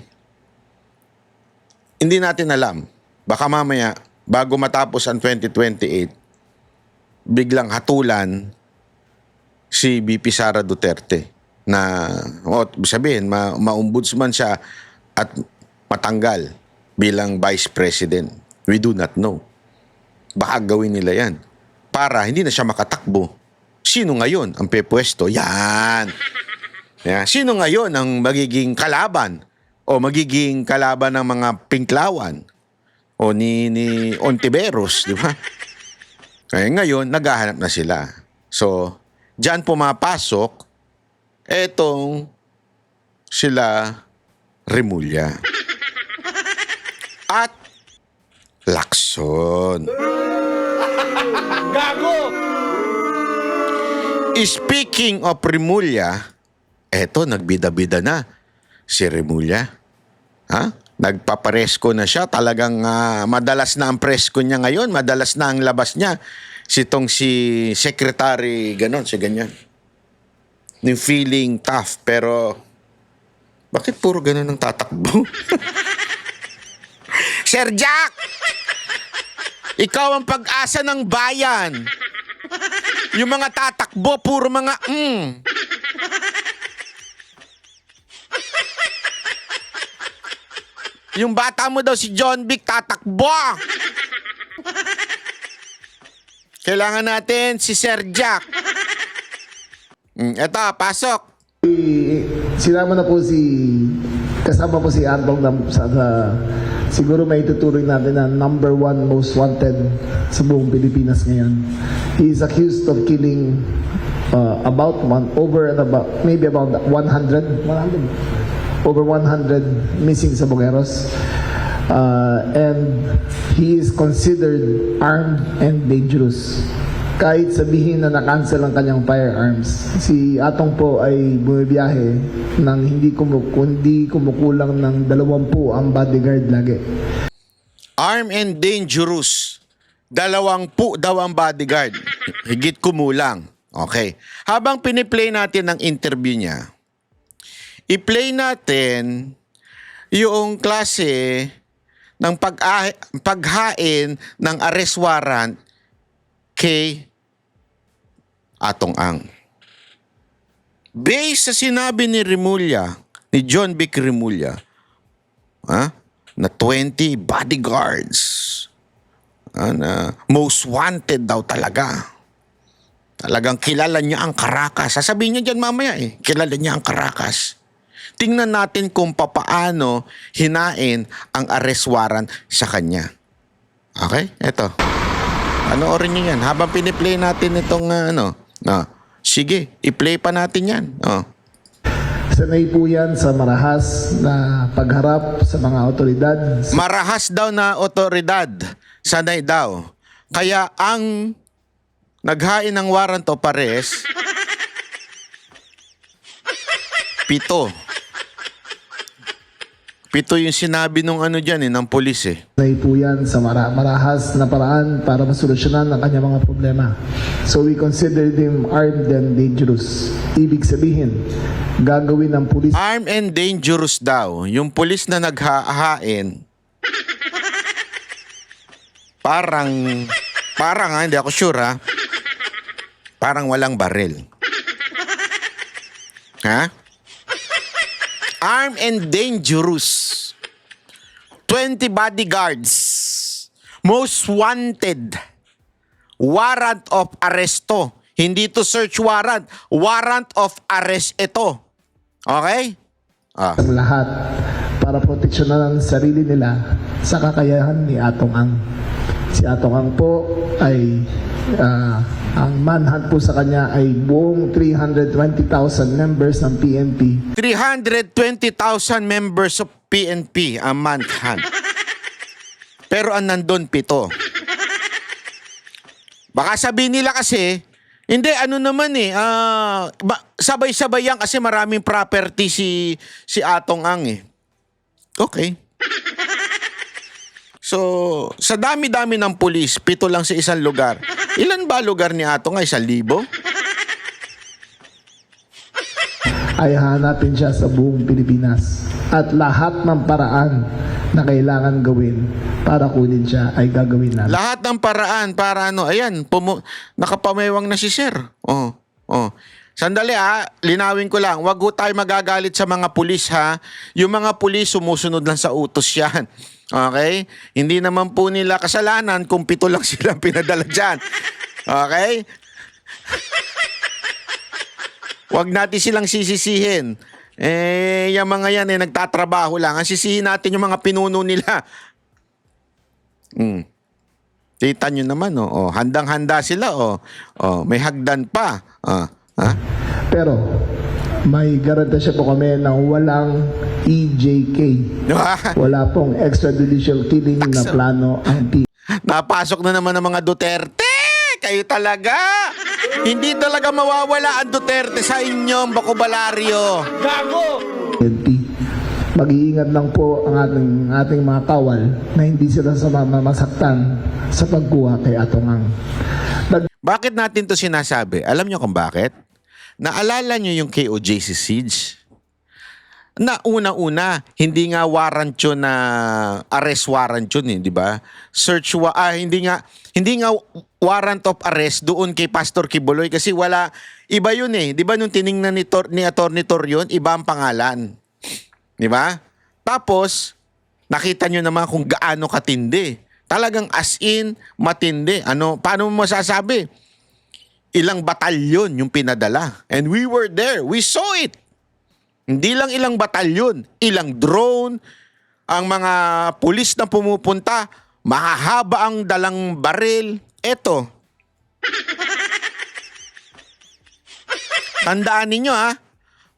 S1: hindi natin alam. Baka mamaya, bago matapos ang 2028, biglang hatulan si VP Sara Duterte na, sabihin, ma-ombudsman siya at matanggal bilang Vice President. We do not know. Baka gawin nila yan para hindi na siya makatakbo. Sino ngayon ang pepwesto? Yan. Yeah. Sino ngayon ang magiging kalaban o magiging kalaban ng mga Pinklawan o ni Ontiveros, di ba? Kaya ngayon, naghahanap na sila. So, diyan pumapasok etong sila Remulla. At Lacson.
S2: Gago!
S1: Speaking of Remulla, eto, nagbida-bida na si Remulla. Ha? Nagpaparesko na siya. Talagang madalas na ang presko niya ngayon. Madalas na ang labas niya. Si Secretary, ganon, si ganyan. Yung feeling tough, pero bakit puro ganon ang tatakbo? Sir Jack! Ikaw ang pag-asa ng bayan. Yung mga tatakbo, puro mga Yung bata mo daw si John Vic tatakbo. Kailangan natin si Sir Jack. Eto, pasok.
S5: Sinama na po kasama po si Andong sa siguro may tuturing natin na #1 most wanted sa buong Pilipinas ngayon. He is accused of killing maybe about 100 over 100 missing sa Bogueros. And he is considered armed and dangerous. Kahit sabihin na na-cancel ang kanyang firearms, si Atong po ay bumibiyahe ng hindi kumukulang ng 20 ang bodyguard lagi.
S1: Armed and dangerous. 20 daw ang bodyguard. Higit kumulang. Okay. Habang piniplay natin ang interview niya, i-play natin yung klase ng paghain ng arrest warrant kay Atong Ang. Based sa sinabi ni Remulla, ni John Vic Remulla, na 20 bodyguards, na most wanted daw talaga. Talagang kilala niya ang Caracas. Sasabihin niya dyan mamaya kilala niya ang Caracas. Tingnan natin kung papaano hinain ang arrest warrant sa kanya. Okay? Eto. Panoorin niyo yan. Habang piniplay natin itong sige, i-play pa natin yan.
S5: Sanay po yan sa marahas na pagharap sa mga otoridad.
S1: Marahas daw na otoridad. Sanay daw. Kaya ang naghain ng warrant of arrest, 7. 7 yung sinabi nung dyan ng pulis
S5: Sanay po yan sa marahas na paraan para masolusyonan ang kanyang mga problema. So we consider him armed and dangerous. Ibig sabihin, gagawin ng pulis.
S1: Armed and dangerous daw. Yung pulis na naghahain, parang hindi ako sure parang walang baril. Ha? Armed and dangerous. 20 bodyguards. Most wanted. Warrant of arresto. Hindi to search warrant. Warrant of arrest ito. Okay?
S5: Ang lahat para proteksyonan ang sarili nila sa kakayahan ni Atong Ang. Si Atong Ang po ay Ang manhunt po sa kanya ay buong 320,000 members ng PNP.
S1: 320,000 members of PNP ang manhunt. Pero ang nandun, 7. Baka sabihin nila kasi, hindi, ano naman sabay-sabay yan kasi maraming property si Atong Ang eh. Okay. So, sa dami-dami ng pulis, 7 lang sa isang lugar. Ilan ba lugar ni Atong Ang? 1,000?
S5: Ay hanapin siya sa buong Pilipinas. At lahat ng paraan na kailangan gawin para kunin siya ay gagawin namin.
S1: Lahat ng paraan para ano, ayan, nakapamewang na si Sir. Oh. Sandali linawin ko lang, wag ho tayo magagalit sa mga pulis ha. Yung mga pulis sumusunod lang sa utos yan. Okay? Hindi naman po nila kasalanan kung 7 lang silang pinadala dyan. Okay? Wag natin silang sisisihin. Yung mga yan nagtatrabaho lang. Ang sisihin natin yung mga pinuno nila. Kita nyo naman, handang-handa sila, may hagdan pa.
S5: Pero may garantisya po kami na walang EJK. Wala pong extrajudicial killing na plano ang PNP.
S1: Napasok na naman ng mga Duterte. Kayo talaga. Hindi talaga mawawala ang Duterte sa inyong bakubalaryo.
S5: Mag-iingat lang po ang ating mga kawal na hindi sila masaktan sa pagkuha kay Atong Ang.
S1: Bakit natin to sinasabi? Alam nyo kung bakit? Naalala nyo yung KOJC siege? Na una-una, hindi nga warrant yun na arrest warrant yun di ba? Hindi nga warrant of arrest doon kay Pastor Kibuloy kasi iba yun di ba nung tiningnan ni Atty. Torion, iba ang pangalan. Di ba? Tapos, nakita nyo naman kung gaano katindi. Talagang as in, matindi. Paano mo masasabi? Ilang batalyon yung pinadala. And we were there. We saw it. Hindi lang ilang batalyon, ilang drone, ang mga pulis na pumupunta, mahahaba ang dalang baril. Eto. Tandaan ninyo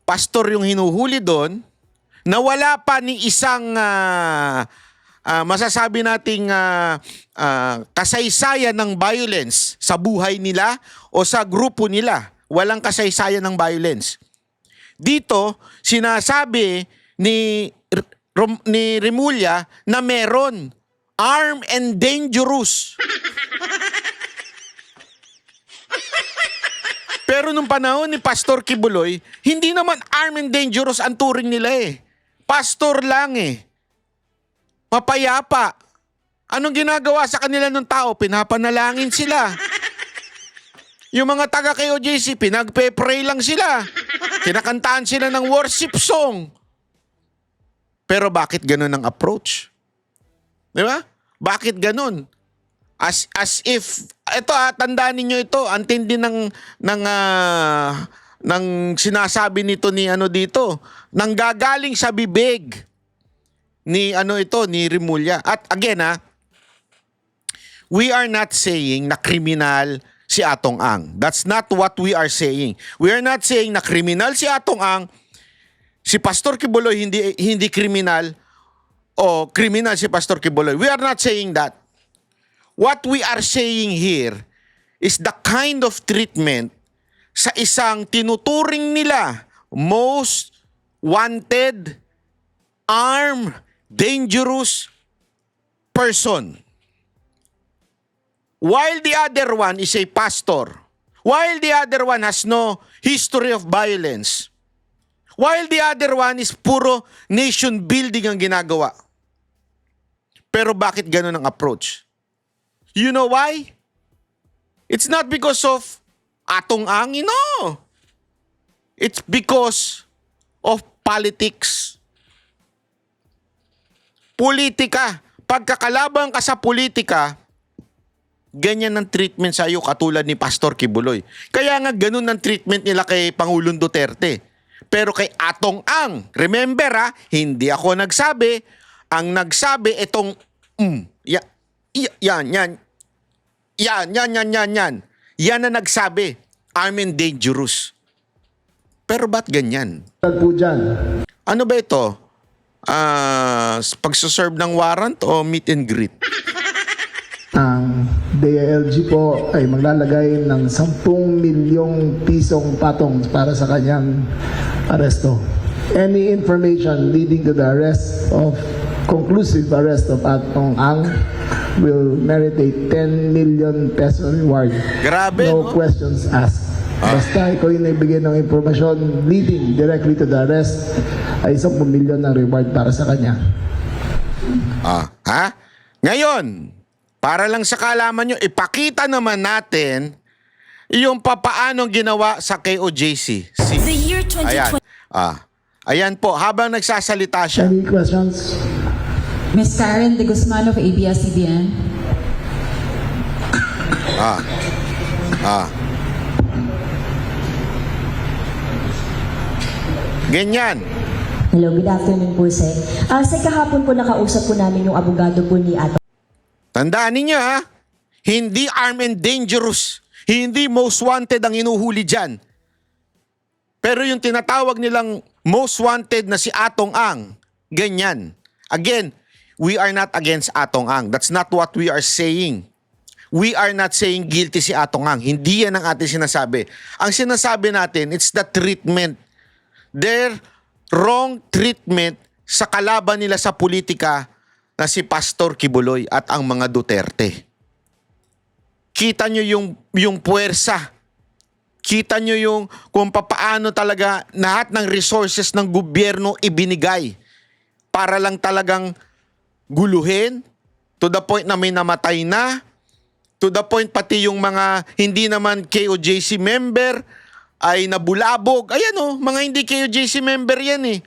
S1: pastor yung hinuhuli doon, na wala pa ni isang masasabi nating kasaysayan ng violence sa buhay nila o sa grupo nila. Walang kasaysayan ng violence. Dito, sinasabi ni Remulla na meron armed and dangerous. Pero nung panahon ni Pastor Kibuloy, hindi naman armed and dangerous ang turing nila Pastor lang Mapayapa. Anong ginagawa sa kanila ng tao? Pinapanalangin sila. Yung mga taga KOJC, pinagpe-pray lang sila. Kinakantaan sila ng worship song. Pero bakit ganun ang approach? Di ba? Bakit ganun? As if, tandaan ninyo ito, ang tindi ng sinasabi nito ni dito, nang gagaling sa bibig ni Remulla. At again we are not saying na kriminal si Atong Ang. That's not what we are saying. We are not saying na kriminal si Atong Ang, si Pastor Kibuloy hindi kriminal, o kriminal si Pastor Kibuloy. We are not saying that. What we are saying here is the kind of treatment sa isang tinuturing nila most wanted, armed, dangerous person. While the other one is a pastor, while the other one has no history of violence, while the other one is puro nation building ang ginagawa. Pero bakit ganun ang approach? You know why? It's not because of Atong Ang, no. It's because of politics. Politika. Pagkakalaban ka sa politika, ganyan ang treatment sa iyo katulad ni Pastor Kibuloy. Kaya nga ganun ang treatment nila kay Pangulong Duterte. Pero kay Atong Ang, remember hindi ako nagsabi. Ang nagsabi itong yan. yan na nagsabi, armed and dangerous. Pero ba't ganyan?
S5: po dyan.
S1: Ano ba ito? Pagsuserve ng warrant o meet and greet?
S5: Ang DILG po ay maglalagay ng 10 milyong pisong patong para sa kanyang aresto. Any information leading to the conclusive arrest of Atong Ang will merit a 10 million peso reward.
S1: Grabe,
S5: No
S1: no?
S5: questions asked. Basta ikaw yung nagbigay ng impormasyon leading directly to the arrest, ay 10 milyon ang reward para sa kanya.
S1: Ha? Ngayon, para lang sa kaalaman nyo, ipakita naman natin yung papaano ginawa sa KOJC.
S6: The year 2020.
S1: Ayan. Ayan po, habang nagsasalita siya.
S5: Any questions?
S6: Ms. Karen de Guzman of ABS-CBN.
S1: Ganyan.
S7: Hello, good afternoon po, sir. Sa kahapon po nakausap po namin yung abogado po ni Ato.
S1: Tandaan ninyo ha, hindi armed and dangerous. Hindi most wanted ang inuhuli dyan. Pero yung tinatawag nilang most wanted na si Atong Ang, ganyan. Again, we are not against Atong Ang. That's not what we are saying. We are not saying guilty si Atong Ang. Hindi yan ang ating sinasabi. Ang sinasabi natin, it's the treatment. Their wrong treatment sa kalaban nila sa politika na si Pastor Kibuloy at ang mga Duterte. Kita nyo yung puwersa. Kita nyo yung kung papaano talaga lahat ng resources ng gobyerno ibinigay para lang talagang guluhin to the point na may namatay na, to the point pati yung mga hindi naman KOJC member ay nabulabog. Ayan o, mga hindi KOJC member yan eh.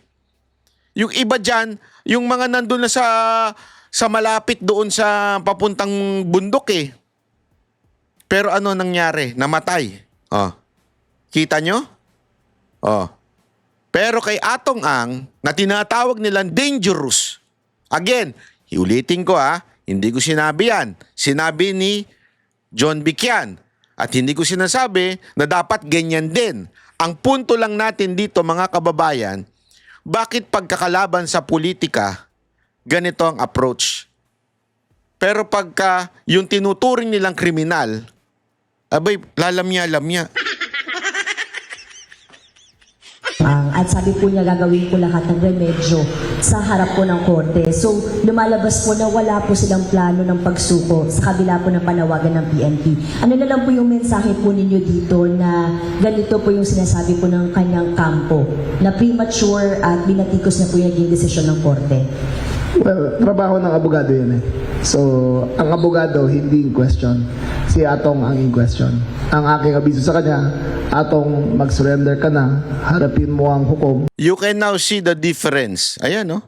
S1: Yung iba dyan, yung mga nandun na sa malapit doon sa papuntang bundok eh. Pero ano nangyari? Namatay. Oh. Kita nyo? Oh. Pero kay Atong Ang, na tinatawag nilang dangerous. Again, iulitin ko hindi ko sinabi yan. Sinabi ni John Bicyan. At hindi ko sinasabi na dapat ganyan din. Ang punto lang natin dito mga kababayan, bakit pagkakalaban sa politika, ganito ang approach. Pero pagka yung tinuturing nilang kriminal, abay, lalamya-lamya.
S7: At sabi po niya gagawin po lahat ng remedyo sa harap po ng korte. So lumalabas po na wala po silang plano ng pagsuko sa kabila po ng panawagan ng PNP. Ano na lang po yung mensahe po ninyo dito na ganito po yung sinasabi po ng kanyang kampo na premature at binatikos na po yung naging desisyon ng korte?
S5: Well, trabaho ng abogado yun eh. So, ang abogado hindi in question. Si Atong ang in question. Ang aking abiso sa kanya, Atong, mag-surrender ka na, harapin mo ang hukom.
S1: You can now see the difference. Ayan, no?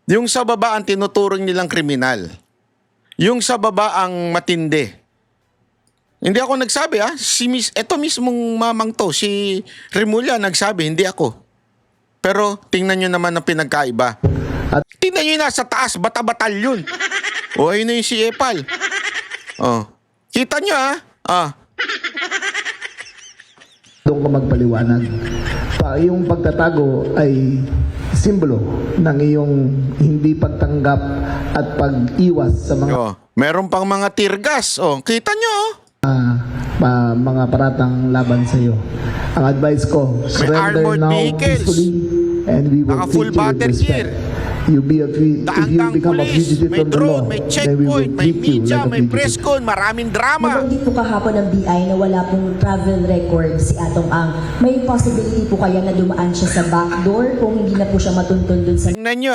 S1: Yung sa baba ang tinuturing nilang kriminal. Yung sa baba ang matindi. Hindi ako nagsabi, ito mismong mamang to, si Remulla nagsabi, hindi ako. Pero tingnan nyo naman ang pinagkaiba. Tingnan nyo yung nasa taas, bata-batalyon. O, ayun na yung si Epal. Kita nyo,
S5: Doon ko magpaliwanag. Yung pagtatago ay simbolo ng iyong hindi pagtanggap at pag-iwas sa mga
S1: meron pang mga tear gas. Kita nyo,
S5: mga paratang laban sa iyo. Ang advice ko, surrender
S1: armored
S5: now
S1: vehicles.
S5: peacefully and we will
S1: Naka-full
S5: treat you with
S1: battery
S5: respect.
S1: gear.
S5: If you
S1: Daang-daang
S5: become a
S1: pulis,
S5: fugitive
S1: may
S5: from the law,
S1: drone, may
S5: then we will
S1: checkpoint, may
S5: treat you
S1: media,
S5: like a
S1: may
S5: fugitive.
S1: press con, maraming drama.
S7: Nabanggit po kahapon ng BI na wala pong travel record si Atong Ang. May possibility po kaya na dumaan siya sa backdoor kung hindi na po siya matuntun dun sa
S1: Tingnan nyo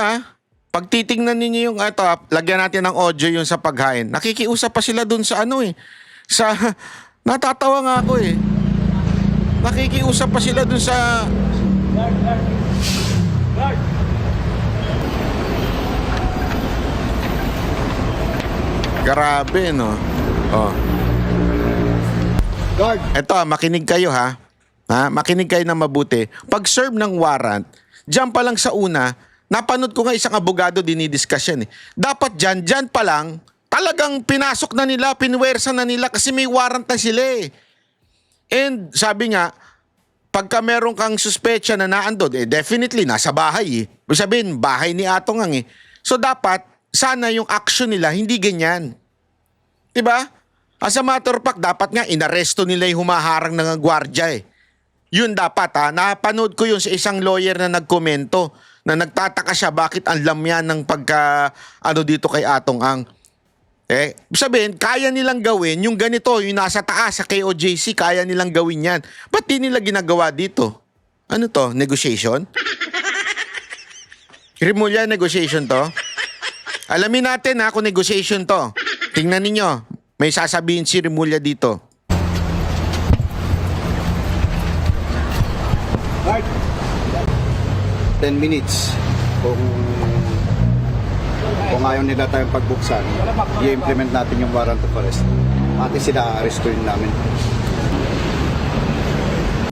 S1: pag titingnan ninyo yung lagyan natin ng audio yung sa paghain. Nakikiusap pa sila dun sa natatawa nga ako eh. Nakikiusap pa sila dun sa Grabe, no?
S5: Guard.
S1: Eto, makinig kayo ha. Makinig kayo na mabuti. Pag-serve ng warrant, dyan pa lang sa una, napanood ko nga isang abogado dinidiscuss yan eh. Dapat dyan pa lang, talagang pinasok na nila, pinwersa na nila kasi may warrant na sila eh. And sabi nga, pagka meron kang suspecha na naandod, definitely nasa bahay eh. Ibig sabihin, bahay ni Atong Ang eh. So dapat, sana yung action nila hindi ganyan. Diba? As a matter of fact, dapat nga inaresto nila yung humaharang ng gwardya eh. Yun dapat ha. Napanood ko yun sa isang lawyer na nagkomento na nagtataka siya bakit ang lamyan ng pagka dito kay Atong Ang. Sabihin, kaya nilang gawin yung ganito, yung nasa taas sa KOJC, kaya nilang gawin yan. Ba't di nila ginagawa dito? Ano to? Negotiation? Rimulya, negotiation to? Alamin natin ha kung negotiation to. Tingnan ninyo, may sasabihin si Rimulya dito.
S8: Mark, 10 minutes. Kung ayaw nila tayong pagbuksan, i-implement natin yung warrant of arrest. Pati sila aarestuin namin.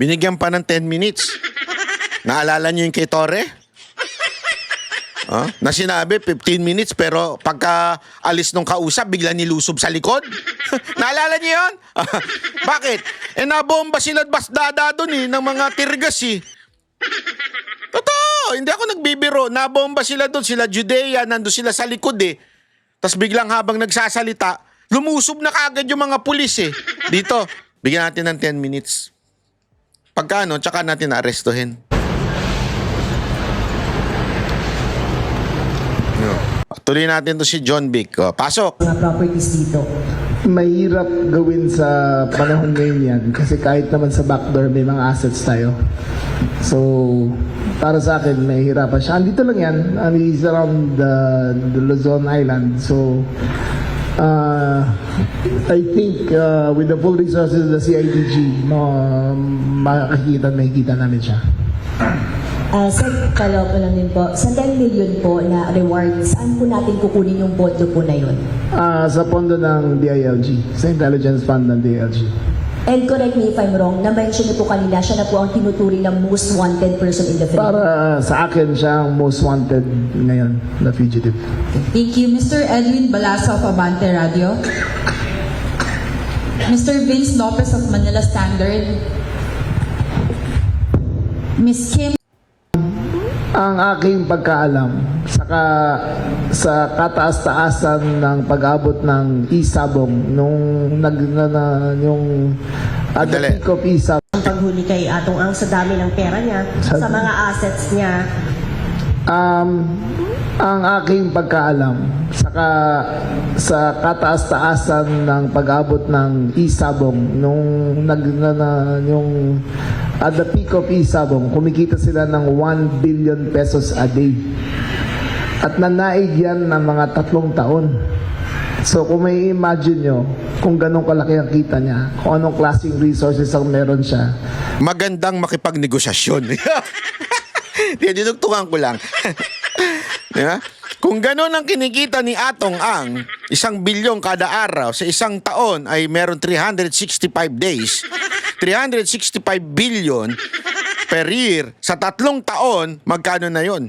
S1: Binigyan pa ng 10 minutes. Naalala nyo yung kay Torre? Na sinabi 15 minutes pero pagka alis nung kausap, bigla nilusob sa likod? Naalala nyo yun? Bakit? Nabomba sila basdada dun eh, ng mga tirgas eh. Totoo, hindi ako nagbibiro. Nabomba sila doon, sila Judea, nandun sila sa likod eh. Tapos biglang habang nagsasalita, lumusob na kaagad yung mga pulis eh. Dito, bigyan natin ng 10 minutes. Pagka tsaka natin arestuhin. Tuloy natin to si John Vic. Pasok.
S7: Mga properties dito.
S5: Mahirap gawin sa panahon ngayon yan kasi kahit naman sa backdoor may mga assets tayo. So, para sa akin, mahirapan siya. Andito lang yan. He's around the Luzon Island. So, I think with the full resources of the CIDG, makikita namin siya.
S7: Sir, follow-up lang din po. Sa 10 million po na reward, saan po natin kukunin yung pondo po na yun?
S5: Sa pondo ng DILG, sa Intelligence Fund ng DILG.
S7: And correct me if I'm wrong, na-mention niyo po kanina, siya na po ang tinuturing ng most wanted person in the Philippines.
S5: Para sa akin, siya ang most wanted ngayon na fugitive.
S6: Thank you. Mr. Edwin Balasa of Abante Radio. Mr. Vince Lopez of Manila Standard. Miss Kim.
S5: Ang aking pagkaalam sa kataas-taasan ng pag-abot ng isabong nung yung at the
S1: Dali.
S5: peak of isabong,
S9: Ang paghuli kay Atong Ang sa dami ng pera niya, sa mga assets niya.
S5: ang aking pagkaalam sa kataas-taasan ng pag-abot ng isabong nung yung at the peak of isabong, kumikita sila ng 1 billion pesos a day. At nanaig yan ng mga 3 taon. So kung may imagine nyo kung ganong kalaki ang kita niya, kung anong klaseng resources ang meron siya.
S1: Magandang makipagnegosasyon. Dinugtungan ko lang. Diba? Kung gano'n ang kinikita ni Atong Ang, 1 bilyon kada araw, sa isang taon ay meron 365 days, 365 billion per year, sa 3 taon, magkano na yon?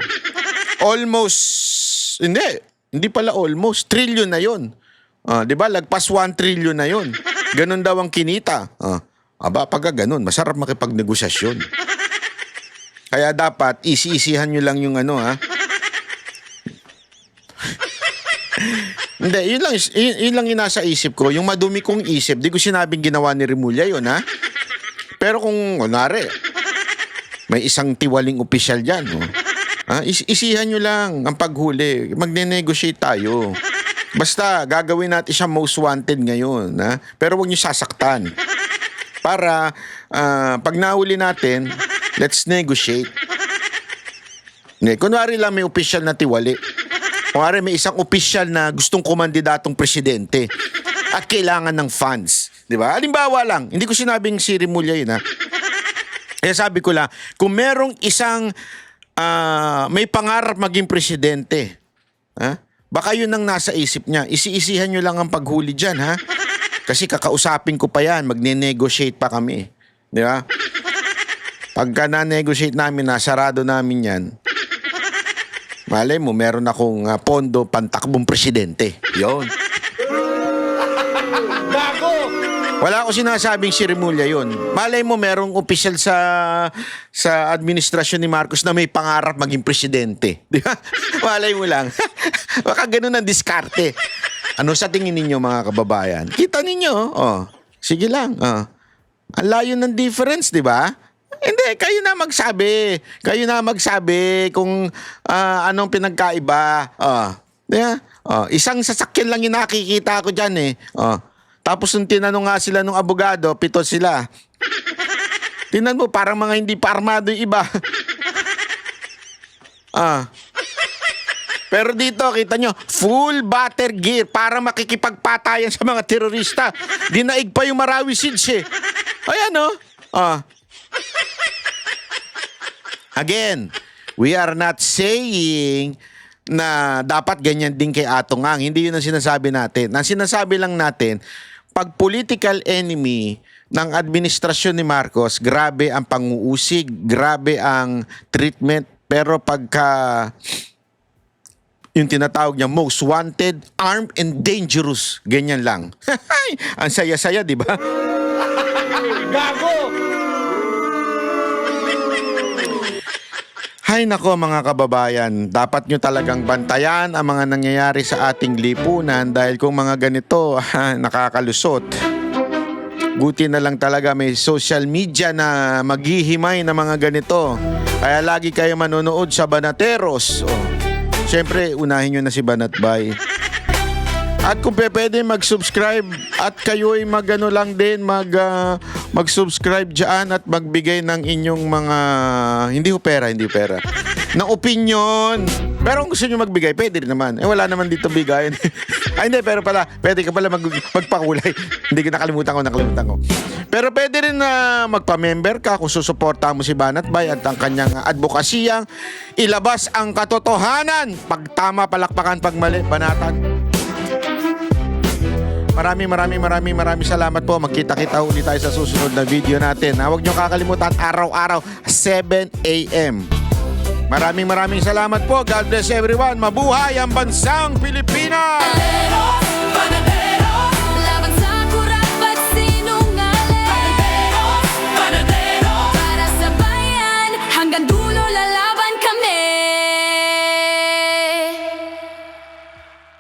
S1: Almost, hindi pala almost, trillion na yon. Diba? Lagpas 1 trillion na yon. Ganon daw ang kinita. Pagka ganon, masarap makipagnegosasyon. Kaya dapat, isi-isihan nyo lang yung Hindi, yun lang yung nasa isip ko. Yung madumi kong isip, di ko sinabing ginawa ni Rimulya yun, ha? Pero kung, kunwari, may isang tiwaling opisyal dyan, isihan nyo lang ang paghuli. Magne-negotiate tayo. Basta, gagawin natin siya most wanted ngayon, ha? Pero huwag nyo sasaktan. Para, pag nahuli natin, let's negotiate. Kunwari lang may opisyal na tiwali. Kunwari may isang opisyal na gustong kumandidatong presidente at kailangan ng funds. Di ba? Halimbawa lang, hindi ko sinabing si Rimulya yun, ha? Kaya sabi ko lang, kung merong isang may pangarap maging presidente, baka yun ang nasa isip niya. Isi-isihan nyo lang ang paghuli dyan, ha? Kasi kakausapin ko pa yan, magne-negotiate pa kami. Di ba? Pagka na-negotiate namin, nasarado namin yan, malay mo, meron akong pondo pantakbong presidente. Yun. Wala ako sinasabing si Remulla yun. Malay mo merong opisyal sa administrasyon ni Marcos na may pangarap maging presidente. Di ba? Malay mo lang. Baka ganun ang diskarte. Ano sa tingin ninyo mga kababayan? Kita ninyo. Oh, sige lang. Oh. Ang layo ng difference, di ba? Hindi, kayo na magsabi. Kayo na magsabi kung anong pinagkaiba. Oh. Yeah. Oh, isang sasakyan lang yung nakikita ko dyan eh. Oh. Tapos nung tinanong nga sila nung abogado, 7 sila. Tingnan mo, parang mga hindi pa armado yung iba. Pero dito, kita nyo, full battle gear para makikipagpatayan sa mga terorista. Dinaig pa yung Marawi Seeds eh. Ayan o. Again, we are not saying na dapat ganyan din kay Atong Ang. Hindi yun ang sinasabi natin. Ang sinasabi lang natin, pag political enemy ng administrasyon ni Marcos, grabe ang panguusig, grabe ang treatment, pero pagka yung tinatawag niya most wanted, armed and dangerous, ganyan lang. Ang saya-saya, di ba? Gago! Hay nako mga kababayan, dapat nyo talagang bantayan ang mga nangyayari sa ating lipunan dahil kung mga ganito nakakalusot. Buti na lang talaga may social media na maghihimay ng mga ganito. Kaya lagi kayo manonood sa Banateros. Siyempre, unahin nyo na si Banatbay. At kung pwede mag-subscribe at kayo'y mag-ano lang din, mag-subscribe dyan at magbigay ng inyong mga, hindi pera, ng opinion. Pero kung gusto nyo magbigay, pwede rin naman. Wala naman dito bigayan. Ay, hindi, pero pala, pwede ka pala magpakulay. Hindi ko nakalimutan ko. Pero pwede rin na magpa-member ka kung susuporta mo si Banatbay at ang kanyang advokasiyang ilabas ang katotohanan. Pag tama, palakpakan, pag mali, banatan. Maraming salamat po. Magkita-kita ulit tayo sa susunod na video natin. Huwag niyo kakalimutan, araw-araw 7 a.m. Maraming salamat po. God bless everyone. Mabuhay ang bansang Pilipinas!